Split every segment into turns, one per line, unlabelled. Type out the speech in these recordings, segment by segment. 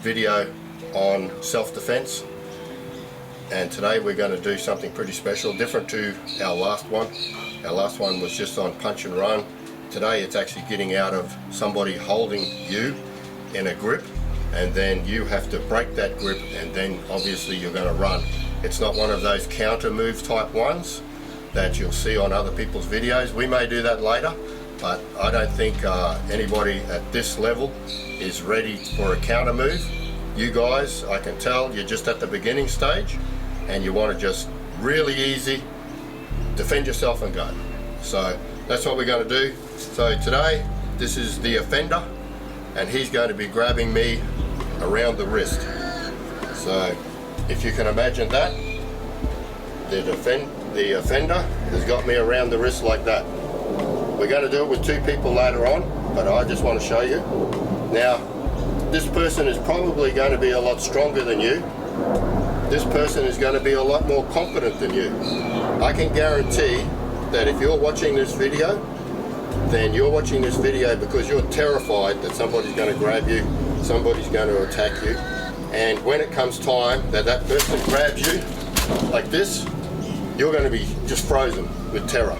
video on self-defense, and today we're going to do something pretty special, different to our last one. Our last one was just on punch and run. Today it's actually getting out of somebody holding you in a grip, and then you have to break that grip, and then obviously you're going to run. It's not one of those counter move type ones that you'll see on other people's videos. We may do that later, but I don't think anybody at this level is ready for a counter move. You guys, I can tell you're just at the beginning stage and you want to just really easy defend yourself and go. So that's what we're going to do. So today this is the offender, and he's going to be grabbing me around the wrist. So if you can imagine that, the offender has got me around the wrist like that. We're going to do it with two people later on, but I just want to show you. Now, this person is probably going to be a lot stronger than you. This person is going to be a lot more confident than you. I can guarantee that if you're watching this video, then you're watching this video because you're terrified that somebody's going to grab you, somebody's going to attack you. And when it comes time that that person grabs you like this, you're going to be just frozen with terror.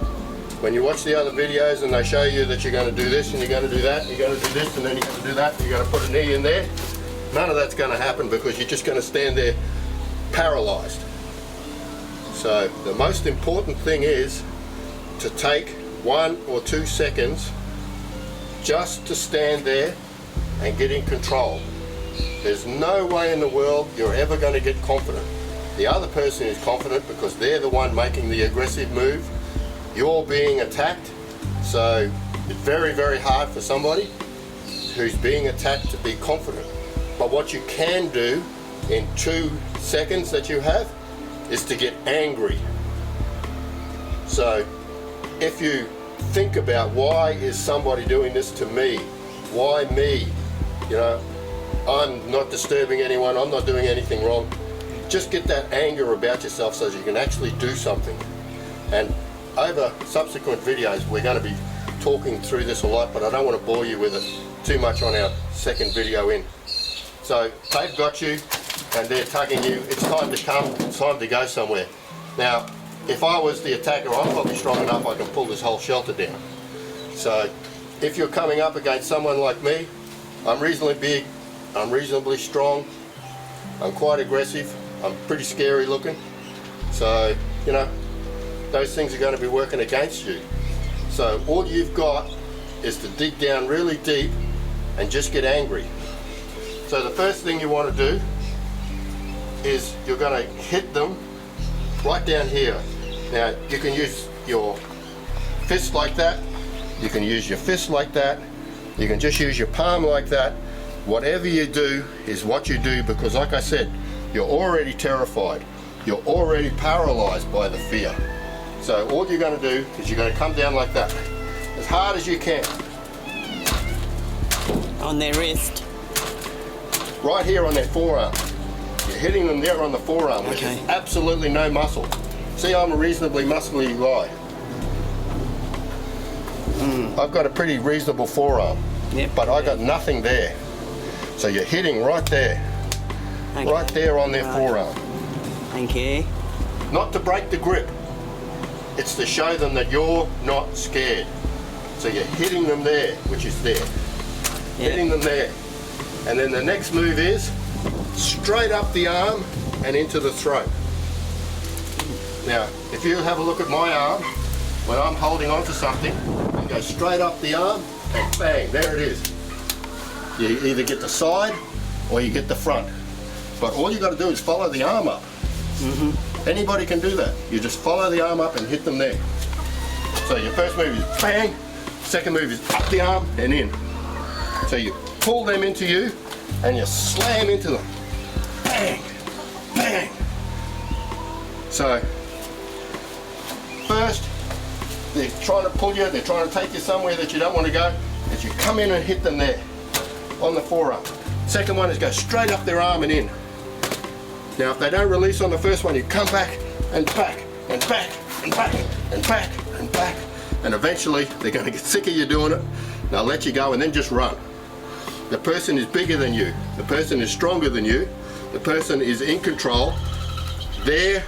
When you watch the other videos and they show you that you're going to do this and you're going to do that, you're going to do this and then you're going to do that, you're going to put a knee in there, none of that's going to happen because you're just going to stand there paralyzed. So the most important thing is to take 1 or 2 seconds just to stand there and get in control. There's no way in the world you're ever going to get confident. The other person is confident because they're the one making the aggressive move. You're being attacked, so it's very, very hard for somebody who's being attacked to be confident. But what you can do in 2 seconds that you have is to get angry. So if you think about, why is somebody doing this to me? Why me? You know, I'm not disturbing anyone, I'm not doing anything wrong. Just get that anger about yourself so that you can actually do something. And over subsequent videos we're going to be talking through this a lot, but I don't want to bore you with it too much on our second video in. So they've got you and they're tugging you. It's time to come, it's time to go somewhere. Now if I was the attacker, I'm probably strong enough I can pull this whole shelter down. So if you're coming up against someone like me, I'm reasonably big, I'm reasonably strong, I'm quite aggressive, I'm pretty scary looking. So, you know, those things are going to be working against you. So all you've got is to dig down really deep and just get angry. So the first thing you want to do is you're going to hit them right down here. Now you can use your fist like that, you can use your fist like that, you can just use your palm like that. Whatever you do is what you do, because like I said, you're already terrified, you're already paralyzed by the fear. So all you're going to do is you're going to come down like that, as hard as you can.
On their wrist?
Right here on their forearm. You're hitting them there on the forearm, which is absolutely no muscle. See, I'm a reasonably muscly guy. I've got a pretty reasonable forearm, but I got nothing there. So you're hitting right there, right there on their forearm.
Thank you.
Not to break the grip, it's to show them that you're not scared. So you're hitting them there, which is there. Hitting them there. And then the next move is straight up the arm and into the throat. Now, if you have a look at my arm, when I'm holding on to something, you go straight up the arm and bang, there it is. You either get the side or you get the front. But all you got to do is follow the arm up. Anybody can do that. You just follow the arm up and hit them there. So your first move is bang, second move is up the arm and in. So you pull them into you and you slam into them. Bang, bang. So first, they're trying to pull you, they're trying to take you somewhere that you don't want to go, as you come in and hit them there on the forearm. Second one is go straight up their arm and in. Now if they don't release on the first one, you come back and back and back and back and back and back, and eventually they're going to get sick of you doing it, they'll let you go and then just run. The person is bigger than you. The person is stronger than you. The person is in control. They're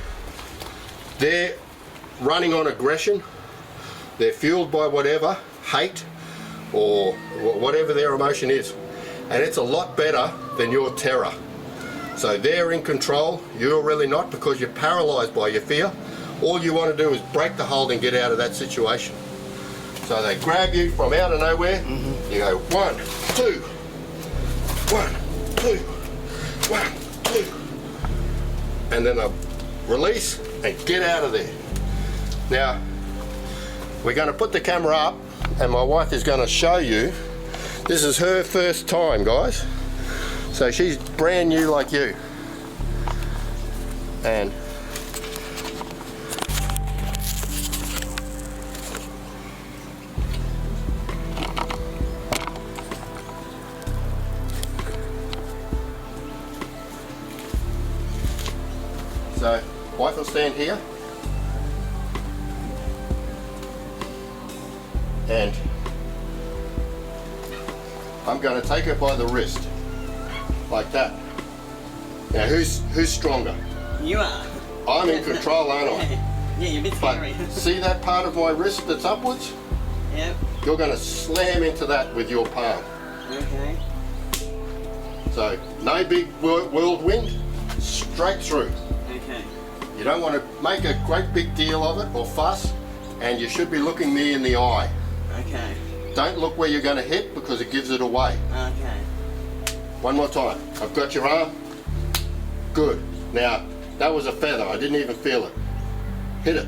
running on aggression. They're fueled by whatever, hate, or whatever their emotion is. And it's a lot better than your terror. So they're in control, you're really not, because you're paralyzed by your fear. All you want to do is break the hold and get out of that situation. So they grab you from out of nowhere, you go 1, 2, 1, 2, 1, 2. And then they release and get out of there. Now, we're going to put the camera up and my wife is going to show you. This is her first time, guys. So she's brand new like you. And so wife will stand here. And I'm going to take her by the wrist, like that. Now who's stronger?
You are.
I'm in control, aren't I?
Yeah, you're a bit
But
scary.
see that part of my wrist that's upwards?
Yep.
You're going to slam into that with your palm.
Okay.
So no big whirlwind, straight through.
Okay.
You don't want to make a great big deal of it or fuss, and you should be looking me in the eye.
Okay.
Don't look where you're going to hit because it gives it away.
Okay.
One more time. I've got your arm. Good. Now, that was a feather. I didn't even feel it. Hit it.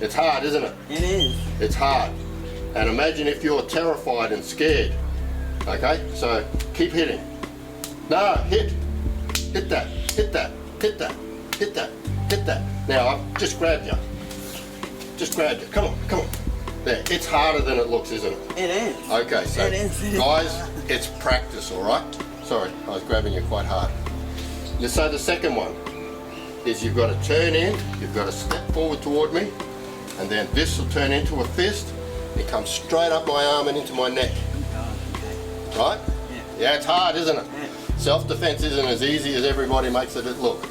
It's hard, isn't it?
It is.
It's hard. And imagine if you're terrified and scared. Okay? So, keep hitting. No, hit. Hit that. Hit that. Hit that. Hit that. Hit that. Now, I've just grabbed you. Just grabbed you. Come on, come on. There. It's harder than it looks, isn't it?
It is.
Okay, so
It is.
guys, it's practice, all right? Sorry, I was grabbing you quite hard. So the second one is you've got to turn in, you've got to step forward toward me, and then this will turn into a fist. It comes straight up my arm and into my neck,
Okay.
right?
Yeah.
Yeah, it's hard, isn't it?
Yeah.
Self-defense isn't as easy as everybody makes it look.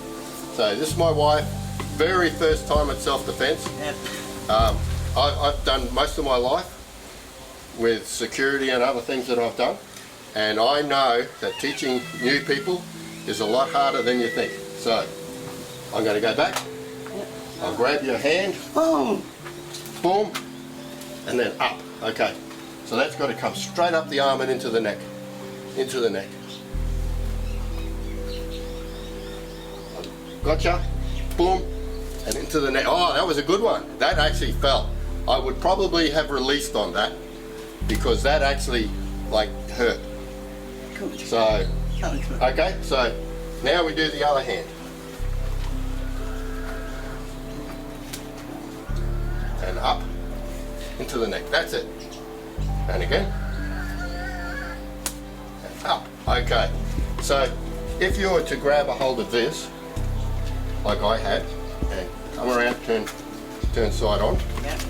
So this is my wife, very first time at self-defense.
Yep.
I've done most of my life with security and other things that I've done, and I know that teaching new people is a lot harder than you think. So I'm going to go back.
Yep.
I'll grab your hand,
Oh.
boom, and then up. Okay, so that's got to come straight up the arm and into the neck. Into the neck. Gotcha. Boom, and into the neck. Oh, that was a good one. That actually fell. I would probably have released on that because that actually like hurt.
Good.
So,
That looks good.
okay, so now we do the other hand. And up into the neck. That's it. And again. And up. Okay. So if you were to grab a hold of this, like I had, and come around, turn side on,
Yep.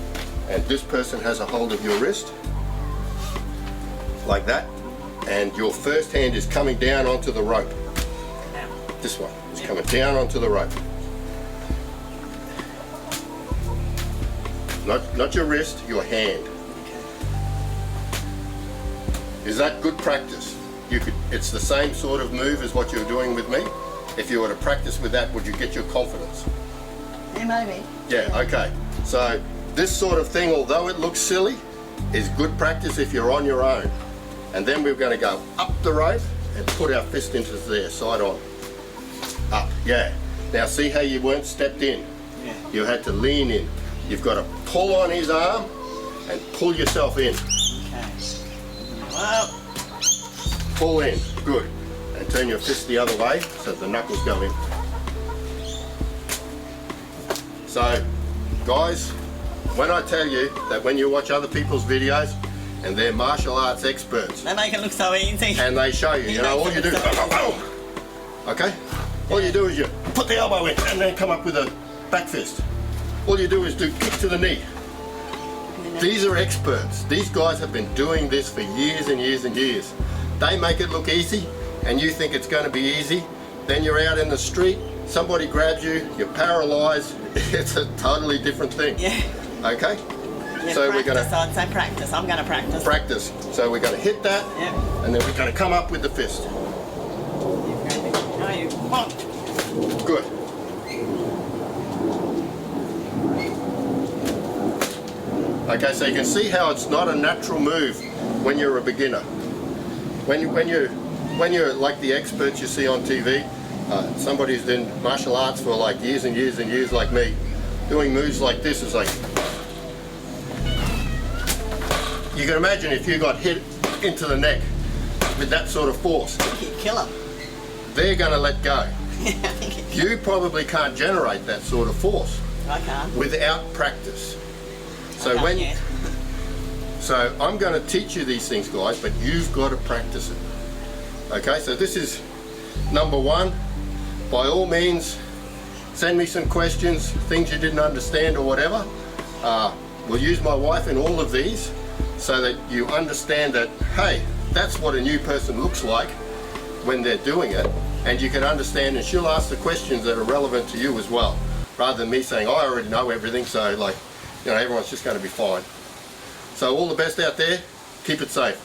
and this person has a hold of your wrist, like that, and your first hand is coming down onto the rope.
Now.
This one is coming down onto the rope. Not your wrist, your hand. Is that good practice? It's the same sort of move as what you're doing with me. If you were to practice with that, would you get your confidence?
Yeah, maybe.
Yeah, okay. So this sort of thing, although it looks silly, is good practice if you're on your own. And then we're going to go up the rope and put our fist into there, side on. Up, yeah. Now see how you weren't stepped in?
Yeah.
You had to lean in. You've got to pull on his arm and pull yourself in.
Okay. Well.
Pull in, good. And turn your fist the other way so the knuckles go in. So, guys, when I tell you that when you watch other people's videos and they're martial arts experts
They make it look so easy.
and they show you, you know, all you do, okay? All you do is you put the elbow in and then come up with a back fist. All you do is do kick to the knee. These are experts. These guys have been doing this for years and years and years. they make it look easy and you think it's going to be easy, then you're out in the street, somebody grabs you, you're paralyzed. It's a totally different thing.
Yeah.
Okay?
Yeah,
So we're
practice,
gonna
I'd say practice. I'm going to practice.
practice. So we're going to hit that,
Yeah.
and then we're going to come up with the fist.
No, you won't.
Good. Okay, so you can see how it's not a natural move when you're a beginner. When you're like the experts you see on TV, somebody who's done martial arts for like years and years and years, like me, doing moves like this is like. You can imagine if you got hit into the neck with that sort of force,
You'd kill him.
they're going to let go.
Yeah, I think it,
You probably can't generate that sort of force
I can't.
without practice. So
I can't yet.
So I'm going to teach you these things, guys, but you've got to practice it. Okay, so this is number one. By all means, send me some questions, things you didn't understand or whatever. We'll use my wife in all of these so that you understand that, hey, that's what a new person looks like when they're doing it, and you can understand, and she'll ask the questions that are relevant to you as well, rather than me saying, I already know everything, so like, you know, everyone's just going to be fine. So all the best out there, keep it safe.